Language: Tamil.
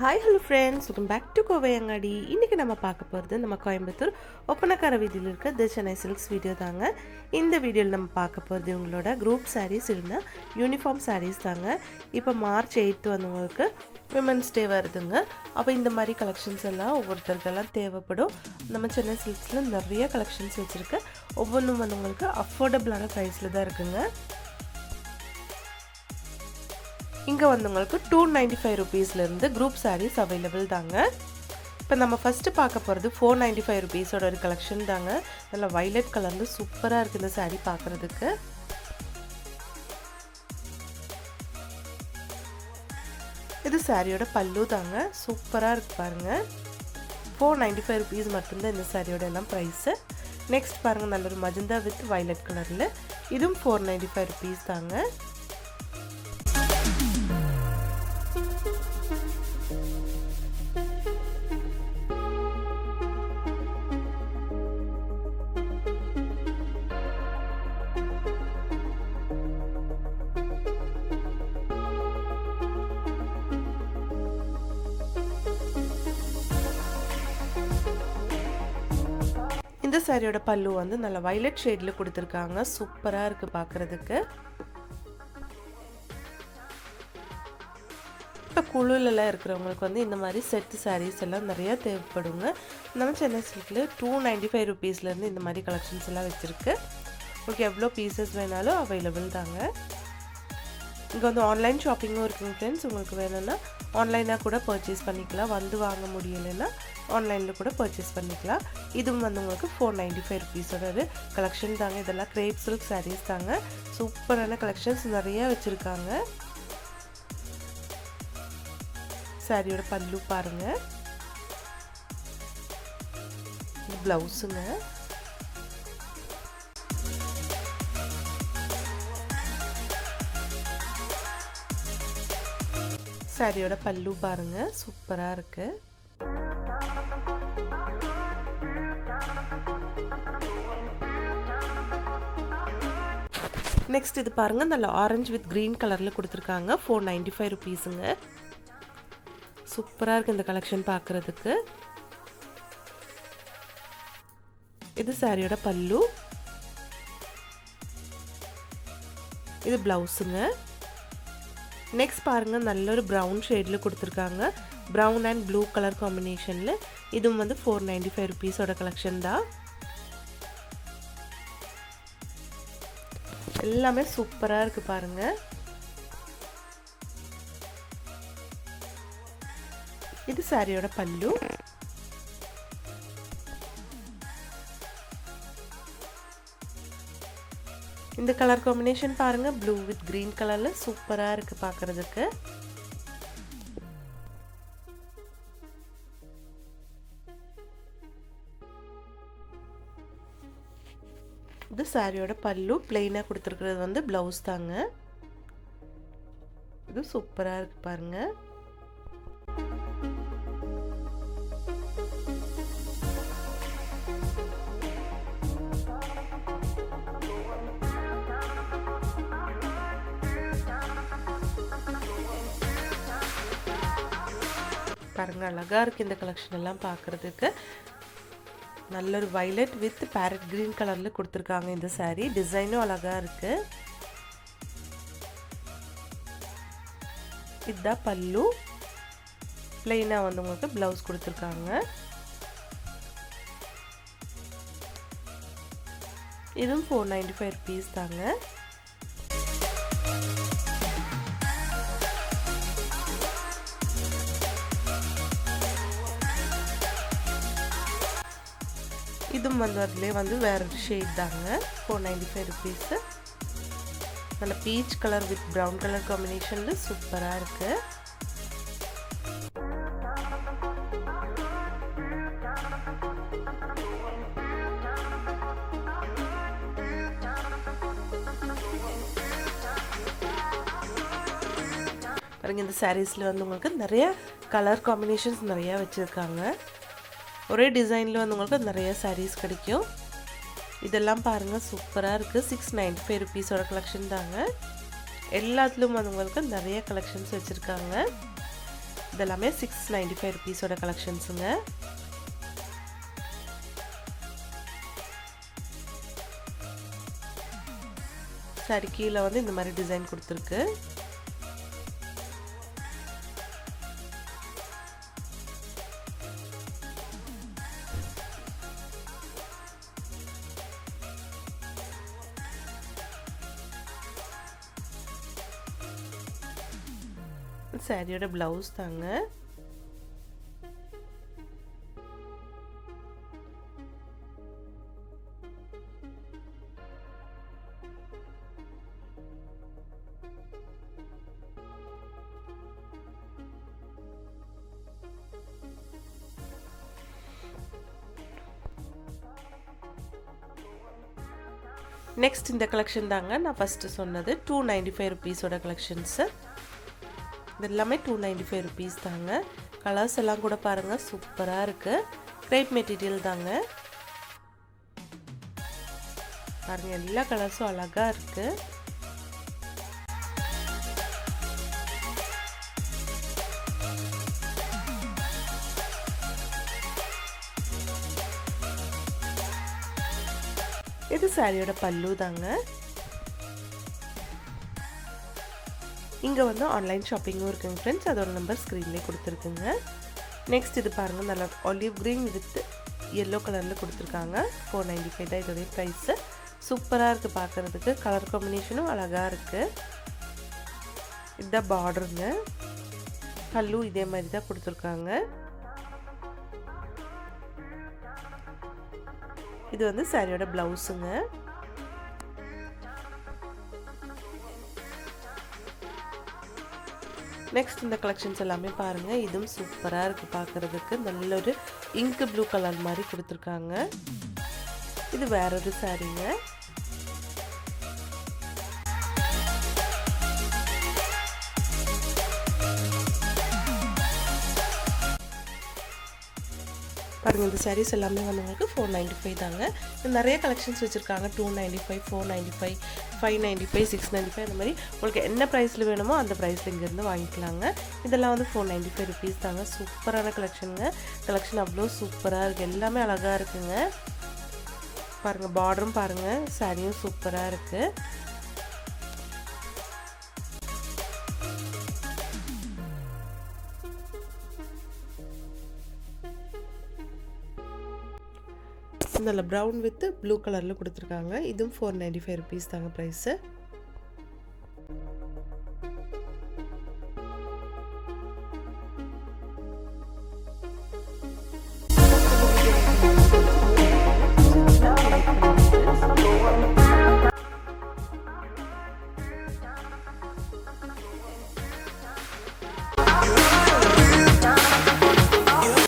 Hi hello friends, welcome back to Kovai Angadi. இன்றைக்கி நம்ம பார்க்க போகிறது நம்ம கோயம்புத்தூர் ஒப்பனக்கார வீதியில் இருக்க தி சென்னை சில்க்ஸ் வீடியோ தாங்க. இந்த வீடியோவில் நம்ம பார்க்க போகிறது உங்களோட குரூப் சாரீஸ் இல்லைன்னா யூனிஃபார்ம் சாரீஸ் தாங்க. இப்போ March 8 வந்தவங்களுக்கு விமன்ஸ் டே வருதுங்க. அப்போ இந்த மாதிரி கலெக்ஷன்ஸ் எல்லாம் ஒவ்வொருத்தருக்கெல்லாம் தேவைப்படும். நம்ம சென்னை சில்க்ஸில் நிறைய கலெக்ஷன்ஸ் வச்சுருக்கு. ஒவ்வொன்றும் வந்தவங்களுக்கு அஃபோர்டபுளான ப்ரைஸில் தான் இருக்குங்க. இங்கே வந்தவங்களுக்கு 295 ருபீஸ்லேருந்து குரூப் சாரீஸ் அவைலபிள் தாங்க. இப்போ நம்ம ஃபஸ்ட்டு பார்க்க போகிறது 495 ருபீஸோட ஒரு கலெக்ஷன் தாங்க. நல்லா வைலட் கலரில் சூப்பராக இருக்குது இந்த சாரீ பார்க்குறதுக்கு. இது சாரியோட பல்லு தாங்க. சூப்பராக இருக்குது பாருங்கள். 495 ருபீஸ் மட்டும்தான் இந்த சாரியோட எல்லாம் ப்ரைஸு. நெக்ஸ்ட் பாருங்கள், நல்ல ஒரு மஜந்தா வித் வைலட் கலரில். இதுவும் 495 ருபீஸ் தாங்க. இந்த சாரியோட பல்லு வந்து நல்ல வைலட் ஷேடில் கொடுத்துருக்காங்க. சூப்பராக இருக்குது பார்க்குறதுக்கு. இப்போ குழுலெல்லாம் இருக்கிறவங்களுக்கு வந்து இந்த மாதிரி செட்டு சாரீஸ் எல்லாம் நிறையா தேவைப்படுங்க. நம்ம சென்னை சில்கில் 295 ருபீஸ்லேருந்து இந்த மாதிரி கலெக்ஷன்ஸ் எல்லாம் வச்சுருக்கு. உங்களுக்கு எவ்வளோ பீசஸ் வேணாலும் அவைலபிள் தாங்க. இங்கே வந்து ஆன்லைன் ஷாப்பிங்கும் இருக்குங்க ஃப்ரெண்ட்ஸ். உங்களுக்கு வேணும்னா ஆன்லைனாக கூட பர்ச்சேஸ் பண்ணிக்கலாம். வந்து வாங்க முடியலைன்னா ஆன்லைனில் கூட பர்ச்சேஸ் பண்ணிக்கலாம். இதுவும் வந்து உங்களுக்கு 495 ருபீஸோட ஒரு கலெக்ஷன் தாங்க. இதெல்லாம் கிரேப் சில்க் சாரீஸ் தாங்க. சூப்பரான கலெக்ஷன்ஸ் நிறையா வச்சுருக்காங்க. சாரியோட பல்லு பாருங்கள். ப்ளவுஸுங்க. சாரியோட பல்லு பாருங்க, சூப்பரா இருக்கு. நெக்ஸ்ட் இது பாருங்க, நல்ல ஆரஞ்சு வித் கிரீன் கலர்ல கொடுத்துருக்காங்க. 495 ருபீஸுங்க. சூப்பரா இருக்கு இந்த கலெக்ஷன் பார்க்கறதுக்கு. இது சாரியோட பல்லு. இது பிளவுஸுங்க. நெக்ஸ்ட் பாருங்க, நல்ல ஒரு ப்ரௌன் ஷேடில் கொடுத்துருக்காங்க. ப்ரௌன் அண்ட் ப்ளூ கலர் காம்பினேஷனில். இதுவும் வந்து 495 ருபீஸோட கலெக்ஷன் தான். எல்லாமே சூப்பராக இருக்குது பாருங்க. இது சாரியோட பல்லு. இந்த கலர் காம்பினேஷன் பாருங்க, ப்ளூ வித் கிரீன் கலர்ல சூப்பரா இருக்கு பார்க்கிறதுக்கு. இது சாரியோட பல்லு. பிளெயினா கொடுத்துருக்கிறது வந்து பிளவுஸ் தாங்க. இது சூப்பரா இருக்கு பாருங்க. பாருங்க, அழகா இருக்கு இந்த கலெக்ஷன் எல்லாம் பார்க்கறதுக்கு. நல்ல ஒரு வைலட் வித் பேரட் கிரீன் கலர்ல கொடுத்துருக்காங்க இந்த சாரி. டிசைனும் அழகா இருக்கு. இதுதான் பல்லு. பிளெயினா வந்து உங்களுக்கு பிளவுஸ் கொடுத்துருக்காங்க. இதுவும் 495 ருபீஸ் தாங்க. இதுவும் வந்து அதுலேயே வந்து வேறு ஷேட் தாங்க. 495 ருபீஸு. நல்ல peach colour with brown colour காம்பினேஷனில் சூப்பராக இருக்கு. பாருங்க, இந்த சாரீஸில் வந்து உங்களுக்கு நிறைய கலர் காம்பினேஷன்ஸ் நிறையா வச்சுருக்காங்க. ஒரே டிசைனில் வந்து உங்களுக்கு நிறைய சாரீஸ் கிடைக்கும். இதெல்லாம் பாருங்கள், சூப்பராக இருக்குது. 695 ருபீஸோட கலெக்ஷன் தாங்க. எல்லாத்துலேயும் வந்து உங்களுக்கு நிறைய கலெக்ஷன்ஸ் வச்சுருக்காங்க. இதெல்லாமே 695 ருபீஸோட கலெக்ஷன்ஸுங்க. சாரி கீழே வந்து இந்த மாதிரி டிசைன் கொடுத்துருக்கு. சாரியோட பிளவுஸ் தாங்க. நெக்ஸ்ட் இந்த கலெக்ஷன் தாங்க நான் ஃபஸ்ட்டு சொன்னது 295 ருபீஸோட கலெக்ஷன்ஸு. இது எல்லாமே 295 ருபீஸ் தாங்க. கலர்ஸ் எல்லாம் கூட பாருங்கள் சூப்பராக இருக்குது. கிரேப் மெட்டீரியல் தாங்க. பாருங்கள் எல்லா கலர்ஸும் அழகாக இருக்குது. இது சாரியோட பல்லு தாங்க. இங்கே வந்து ஆன்லைன் ஷாப்பிங்கும் இருக்குங்க ஃப்ரெண்ட்ஸ். அதோட நம்பர் ஸ்க்ரீன்லேயே கொடுத்துருக்குங்க. நெக்ஸ்ட் இது பாருங்கள் நல்லா ஆலிவ் க்ரீன் வித் எல்லோ கலரில் கொடுத்துருக்காங்க. 495 தான் இதோடைய ப்ரைஸு. சூப்பராக இருக்குது பார்க்குறதுக்கு. கலர் காம்பினேஷனும் அழகாக இருக்குது. இதுதான் பார்டருங்க. பல்லு இதே மாதிரி தான் கொடுத்துருக்காங்க. இது வந்து சாரியோட பிளவுஸுங்க. நெக்ஸ்ட் இந்த கலெக்ஷன்ஸ் எல்லாமே பாருங்கள். இதுவும் சூப்பராக இருக்குது பார்க்குறதுக்கு. நல்ல ஒரு இங்க் ப்ளூ கலர் மாதிரி கொடுத்துருக்காங்க. இது வேற ஒரு சாரீங்க. பாருங்கள் இந்த சாரீஸ் எல்லாமே வந்து உங்களுக்கு 495 தாங்க. நிறைய கலெக்ஷன்ஸ் வச்சுருக்காங்க. 295, 495, 595, 695 அந்த மாதிரி உங்களுக்கு என்ன ப்ரைஸில் வேணுமோ அந்த ப்ரைஸில் இங்கேருந்து வாங்கிக்கலாங்க. இதெல்லாம் வந்து 495 ருபீஸ் தாங்க. சூப்பரான கலெக்ஷனுங்க. கலெக்ஷன் அவ்வளோ சூப்பராக இருக்குது. எல்லாமே அழகாக இருக்குங்க. பாருங்கள் பார்டரும் பாருங்கள். சாரியும் சூப்பராக இருக்குது. நல்ல ப்ரௌன் வித் ப்ளூ கலரில் கொடுத்துருக்காங்க. இதுவும் 495 ருபீஸ் தாங்க ப்ரைஸு.